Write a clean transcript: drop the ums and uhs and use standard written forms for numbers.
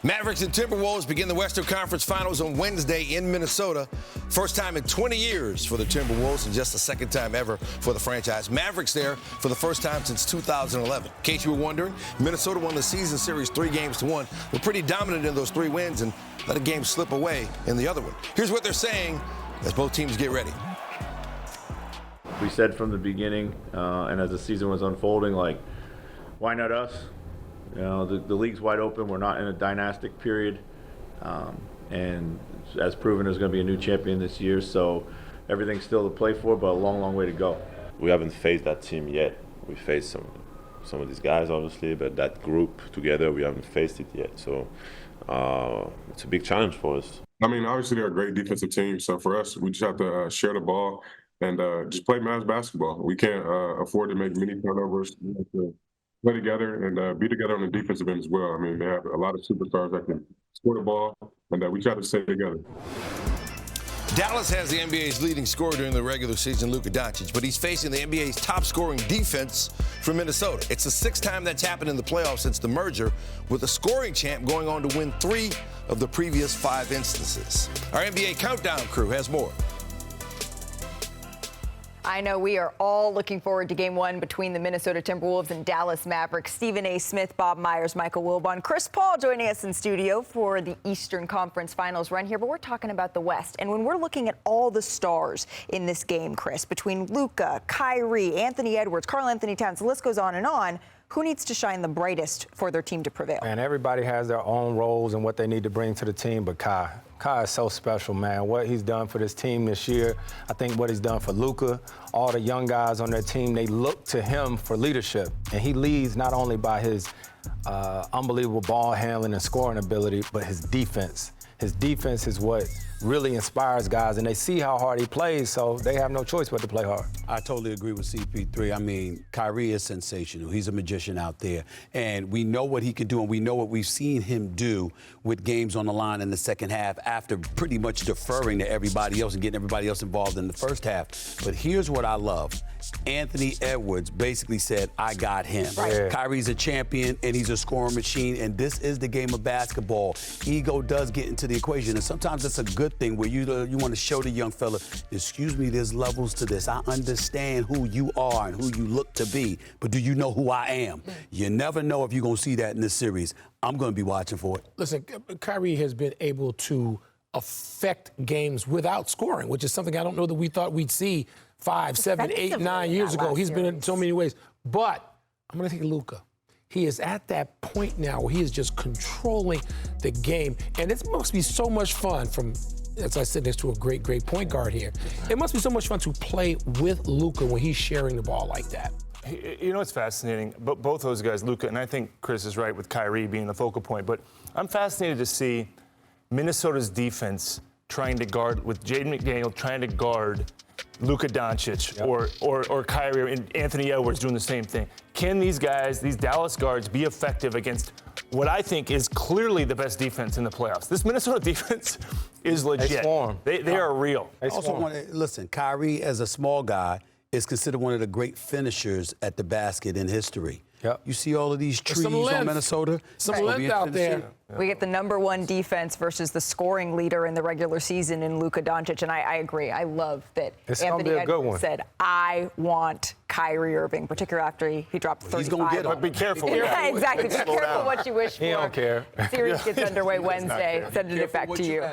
Mavericks and Timberwolves begin the Western Conference Finals on Wednesday in Minnesota. First time in 20 years for the Timberwolves and just the second time ever for the franchise. Mavericks there for the first time since 2011. In case you were wondering, Minnesota won the season series 3-1. Were pretty dominant in those 3 wins and let a game slip away in the other one. Here's what they're saying as both teams get ready. We said from the beginning, and as the season was unfolding, like, why not us? You know, the league's wide open. We're not in a dynastic period. And as proven, there's going to be a new champion this year. So everything's still to play for, but a long, long way to go. We haven't faced that team yet. We faced some of these guys, obviously, but that group together, we haven't faced it yet. So it's a big challenge for us. I mean, obviously, they're a great defensive team. So for us, we just have to share the ball and just play Mavs basketball. We can't afford to make many turnovers. We have to play together and be together on the defensive end as well. I mean, they have a lot of superstars that can score the ball, and we try to stay together. Dallas has the NBA's leading scorer during the regular season, Luka Doncic, but he's facing the NBA's top-scoring defense from Minnesota. It's the 6th time that's happened in the playoffs since the merger, with the scoring champ going on to win 3 of the previous 5 instances. Our NBA Countdown crew has more. I know we are all looking forward to Game 1 between the Minnesota Timberwolves and Dallas Mavericks. Stephen A. Smith, Bob Myers, Michael Wilbon, Chris Paul joining us in studio for the Eastern Conference Finals run here. But we're talking about the West. And when we're looking at all the stars in this game, Chris, between Luka, Kyrie, Anthony Edwards, Karl Anthony Towns, the list goes on and on. Who needs to shine the brightest for their team to prevail? And everybody has their own roles and what they need to bring to the team, but Kai is so special, man. What he's done for this team this year, I think what he's done for Luka, all the young guys on their team, they look to him for leadership. And he leads not only by his unbelievable ball handling and scoring ability, but his defense. His defense is what really inspires guys, and they see how hard he plays, so they have no choice but to play hard. I totally agree with CP3. I mean, Kyrie is sensational. He's a magician out there, and we know what he can do, and we know what we've seen him do with games on the line in the second half after pretty much deferring to everybody else and getting everybody else involved in the first half. But here's what I love. Anthony Edwards basically said, I got him. Right. Yeah. Kyrie's a champion, and he's a scoring machine, and this is the game of basketball. Ego does get into the equation, and sometimes it's a good thing where you want to show the young fella, excuse me, there's levels to this. I understand who you are and who you look to be, but do you know who I am? You never know if you're going to see that in this series. I'm going to be watching for it. Listen, Kyrie has been able to affect games without scoring, which is something I don't know that we thought we'd see 5, 7, 8, 9 years ago. He's been in so many ways. But I'm going to take Luka. He is at that point now where he is just controlling the game. And it must be so much fun as I said, next to a great point guard here. It must be so much fun to play with Luka when he's sharing the ball like that. You know what's fascinating? Both those guys, Luka, and I think Chris is right with Kyrie being the focal point, but I'm fascinated to see Minnesota's defense trying to guard, with Jaden McDaniel trying to guard Luka Doncic, yep, or Kyrie and Anthony Edwards doing the same thing. Can these guys, these Dallas guards, be effective against what I think is clearly the best defense in the playoffs? This Minnesota defense is legit. They swarm. They are real. I also want to listen. Kyrie, as a small guy, is considered one of the great finishers at the basket in history. Yep. You see all of these trees on Minnesota? Some length out there. We get the #1 defense versus the scoring leader in the regular season in Luka Doncic, and I agree. I love that Anthony Edwards said, I want Kyrie Irving, particularly after he dropped 35. He's going to get him. But be careful. Yeah, exactly. Be careful what you wish for. He don't care. Series gets underway Wednesday. Sending it back to you.